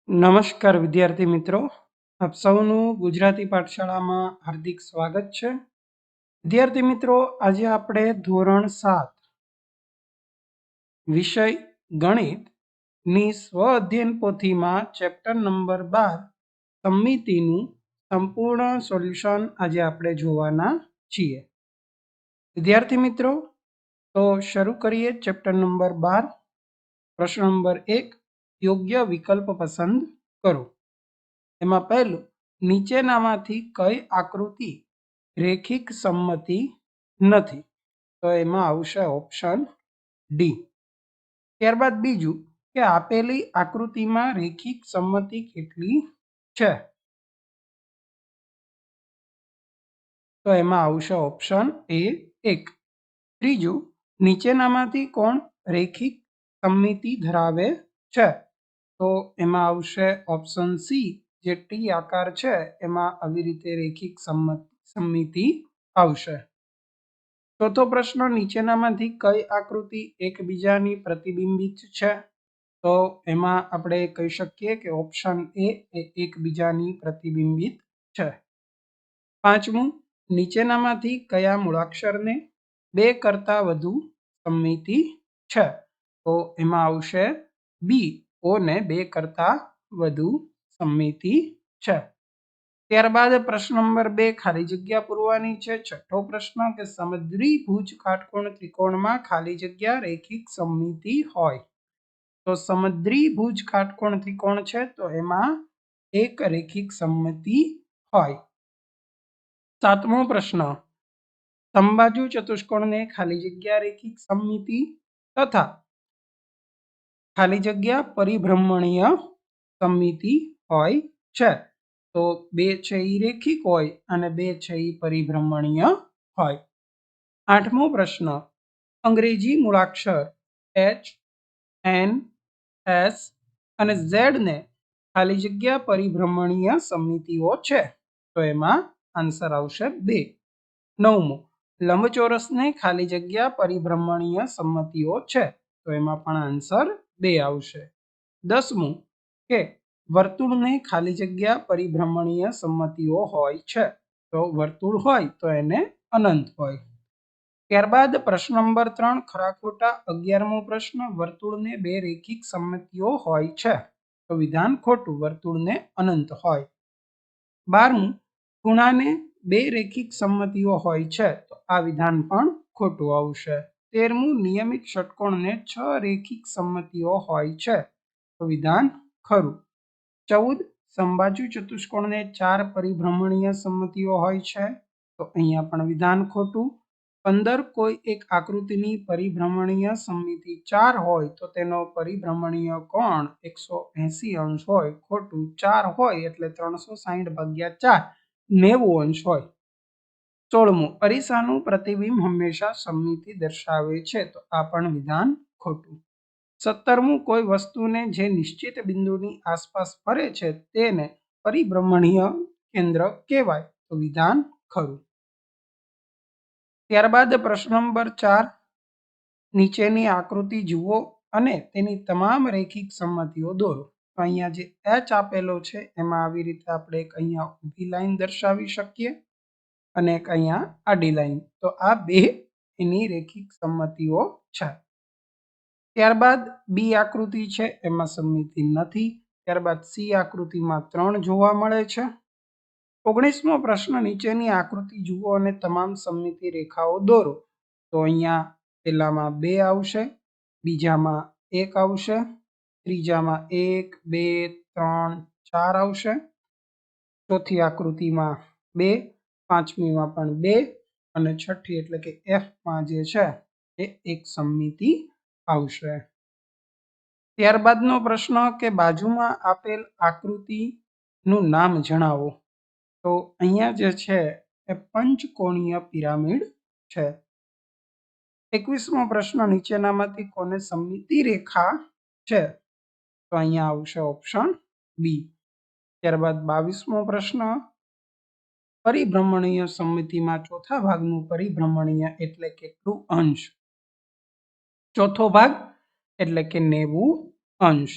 નમસ્કાર વિદ્યાર્થી મિત્રો, આપ સૌનું ગુજરાતી પાઠશાળામાં હાર્દિક સ્વાગત છે. વિદ્યાર્થી મિત્રો, આજે આપણે ધોરણ 7 વિષય ગણિતની સ્વ અધ્યયન પોથીમાં ચેપ્ટર નંબર 12 સમમિતિનું સંપૂર્ણ સોલ્યુશન આજે આપણે જોવાના છીએ. વિદ્યાર્થી મિત્રો, તો શરૂ કરીએ ચેપ્ટર નંબર 12. પ્રશ્ન નંબર 1, યોગ્ય વિકલ્પ પસંદ કરો. એમાં પહેલું, નીચેનામાંથી કઈ આકૃતિ રેખિક સમમિતિ નથી? તો એમાં આવશે ઓપ્શન ડી. ત્યારબાદ બીજું કે આપેલી આકૃતિમાં રેખિક સમમિતિ કેટલી છે? તો એમાં આવશે ઓપ્શન એ 1. ત્રીજું, નીચેનામાંથી કોણ રેખિક સમમિતિ ધરાવે છે? તો એમાં આવશે ઓપ્શન સી, જે ટી આકાર છે એમાં આવી રીતે રેખિક સમમિતિ આવશે. ચોથો પ્રશ્ન, નીચેનામાંથી કઈ આકૃતિ એકબીજાની પ્રતિબિંબિત છે? તો એમાં આપણે કહી શકીએ કે ઓપ્શન એ એકબીજાની પ્રતિબિંબિત છે. પાંચમું, નીચેનામાંથી કયા મૂળાક્ષરને 2 કરતાં વધુ સમમિતિ છે? તો એમાં આવશે બી, ઓને 2 કરતાં વધુ સમમિતિ છે. ત્યારબાદ પ્રશ્ન નંબર 2, ખાલી જગ્યા પૂરવાની છે. છઠ્ઠો પ્રશ્ન કે સમદ્વિભુજ કાટકોણ ત્રિકોણમાં ખાલી જગ્યા રેખિક સમમિતિ હોય. તો સમદ્વિભુજ કાટકોણ ત્રિકોણ છે તો એમાં એક રેખિક સમમિતિ હોય. સાતમો પ્રશ્ન, સમબાજુ ચતુષ્કોણને ખાલી જગ્યા રેખિક સમમિતિ તથા ખાલી જગ્યા પરિભ્રમણીય સમમિતિ હોય છે. તો 2 છે એ રેખિક હોય અને 2 છે એ પરિભ્રમણીય હોય. આઠમો પ્રશ્ન, અંગ્રેજી મૂળાક્ષર એચ, એન, એસ અને ઝેડ ને ખાલી જગ્યા પરિભ્રમણીય સમમિતિઓ છે. તો એમાં આન્સર આવશે 2. નવમો, લંબચોરસને ખાલી જગ્યા પરિભ્રમણીય સમમિતિઓ છે. તો એમાં પણ આન્સર 2 આવશે. 10મું કે વર્તુળને ખાલી જગ્યા પરિભ્રમણીય સમમિતિઓ હોય છે. તો વર્તુળ હોય તો એને અનંત હોય. ત્યારબાદ પ્રશ્ન નંબર 3, ખરા ખોટા. 11મો પ્રશ્ન, વર્તુળને 2 રેખિક સમમિતિઓ હોય છે. તો વિધાન ખોટું, વર્તુળને અનંત હોય. 12મું, ખૂણાને 2 રેખિક સમમિતિઓ હોય છે. તો આ વિધાન પણ ખોટું આવશે. 13મું, નિયમિત ષટકોણને 6 રેખિક સમમિતિઓ હોય છે. તો વિધાન ખરું. 14, સમબાજુ ચતુષ્કોણને 4 પરિભ્રમણીય સમમિતિઓ હોય છે. તો અહીંયા પણ વિધાન ખોટું. 15, કોઈ એક આકૃતિની પરિભ્રમણીય સમમિતિ 4 હોય તો તેનો પરિભ્રમણીય કોણ 180 અંશ હોય. ખોટું. 4 હોય એટલે 360/4 90 અંશ હોય. 16મું, અરીસાનું પ્રતિબિંબ હંમેશા સમમિતિ દર્શાવે છે. તો આ પણ વિધાન ખોટું. 17મું, કોઈ વસ્તુને જે નિશ્ચિત બિંદુની આસપાસ ફરે છે તેને પરિભ્રમણીય કેન્દ્ર કહેવાય. તો વિધાન ખરું. ત્યારબાદ પ્રશ્ન નંબર 4, નીચેની આકૃતિ જુઓ અને તેની તમામ રેખિક સમમિતિઓ દોરો. તો અહીંયા જે એચ આપેલો છે એમાં આવી રીતે આપણે એક અહીંયા ઊભી લાઈન દર્શાવી શકીએ અને એક અહીંયા આડી લાઈન. તો આ 2 એની રેખિક સમમિતિઓ છે. ત્યારબાદ બી આકૃતિ છે એમાં સમમિતિ નથી. ત્યારબાદ સી આકૃતિમાં 3 જોવા મળે છે. 19મો પ્રશ્ન, નીચેની આકૃતિ જુઓ અને તમામ સમમિતિ રેખાઓ દોરો. તો અહીંયા પહેલામાં 2 આવશે, બીજામાં 1 આવશે, ત્રીજામાં 1, 2, 3, 4 આવશે, ચોથી આકૃતિમાં 2, પાંચમીમાં પણ 2 અને છઠ્ઠી એટલે કે એફમાં જે છે એ એક સમમિતિ આવશે. ત્યારબાદનો પ્રશ્ન કે બાજુમાં આપેલ આકૃતિનું નામ જણાવો. તો અહીંયા જે છે એ પંચકોણીય પિરામિડ છે. 21મો પ્રશ્ન, નીચેનામાંથી કોને સમમિતિ રેખા છે? તો અહીંયા આવશે ઓપ્શન બી. ત્યારબાદ 22મો પ્રશ્ન, પરિભ્રમણીય સમમિતિમાં ચોથા ભાગનું પરિભ્રમણીય એટલે કેટલું અંશ? ચોથો ભાગ એટલે કે 90 અંશ.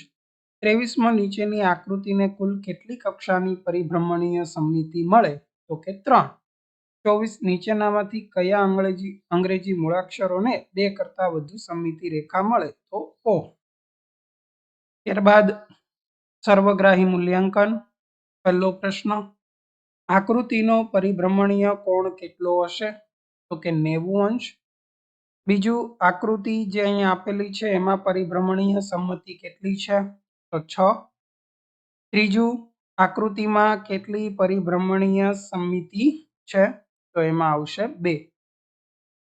23માં નીચેની આકૃતિને કુલ કેટલી કક્ષાની પરિભ્રમણીય સમમિતિ મળે? તો કે 3. 24 નીચેનામાંથી કયા અંગ્રેજી મૂળાક્ષરોને 2 કરતાં વધુ સમમિતિ રેખા મળે? તો O. ત્યારબાદ સર્વગ્રાહી મૂલ્યાંકન. પહેલો પ્રશ્ન, આકૃતિનો પરિભ્રમણીય કોણ કેટલો હશે? તો કે 90 અંશ. બીજું, આકૃતિ જે અહીં આપેલી છે એમાં પરિભ્રમણીય સમમિતિ કેટલી છે? તો 6. ત્રીજું, આકૃતિમાં કેટલી પરિભ્રમણીય સમમિતિ છે? તો એમાં આવશે 2.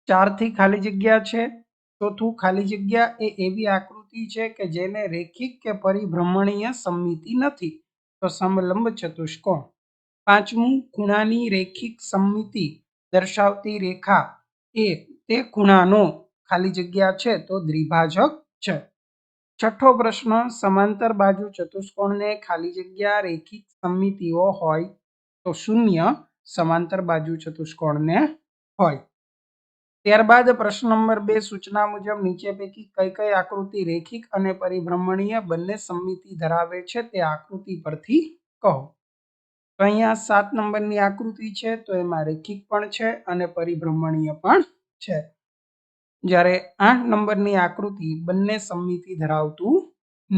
4 થી ખાલી જગ્યા છે. ચોથું, ખાલી જગ્યા એ એવી આકૃતિ છે કે જેને રેખિક કે પરિભ્રમણીય સમમિતિ નથી, તો સમલંબ ચતુષ્કોણ. પાંચમું, ખૂણાની રેખિક સમમિતિ દર્શાવતી રેખા એ તે ખૂણાનો ખાલી જગ્યા છે તો દ્વિભાજક છે. છઠ્ઠો પ્રશ્ન, સમાંતર બાજુ ચતુષ્કોણને ખાલી જગ્યા રેખિક સમમિતિઓ હોય તો 0 સમાંતર બાજુ ચતુષ્કોણને હોય. ત્યારબાદ પ્રશ્ન નંબર 2, સૂચના મુજબ નીચે પૈકી કઈ કઈ આકૃતિ રેખિક અને પરિભ્રમણીય બંને સમમિતિ ધરાવે છે તે આકૃતિ પરથી કહો. તો અહીંયા 7 નંબરની આકૃતિ છે તો એમાં રેખિક પણ છે અને પરિભ્રમણીય પણ છે, જ્યારે 8 નંબરની આકૃતિ બંને સમમિતિ ધરાવતું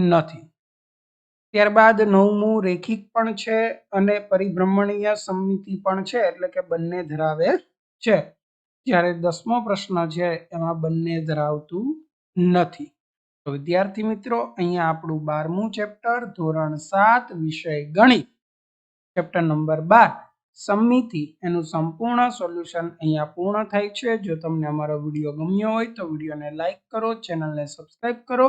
નથી. ત્યારબાદ 9મું રેખિક પણ છે અને પરિભ્રમણીય સમમિતિ પણ છે, એટલે કે બંને ધરાવે છે, જ્યારે 10મો પ્રશ્ન છે એમાં બંને ધરાવતું નથી. તો વિદ્યાર્થી મિત્રો, અહીંયા આપણું 12મું ચેપ્ટર ધોરણ 7 વિષય ગણિત ચેપ્ટર નંબર 12 સમમિતિ એનું સંપૂર્ણ સોલ્યુશન અહીંયા પૂર્ણ થાય છે. જો તમને અમારો વિડીયો ગમ્યો હોય તો વિડીયોને લાઈક કરો, ચેનલને સબસ્ક્રાઈબ કરો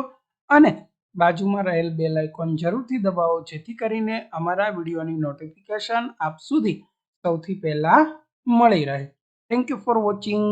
અને બાજુમાં રહેલ બેલ આઇકોન જરૂરથી દબાવો, જેથી કરીને અમારા વિડીયોની નોટિફિકેશન આપ સુધી સૌથી પહેલા મળી રહે. Thank you for watching.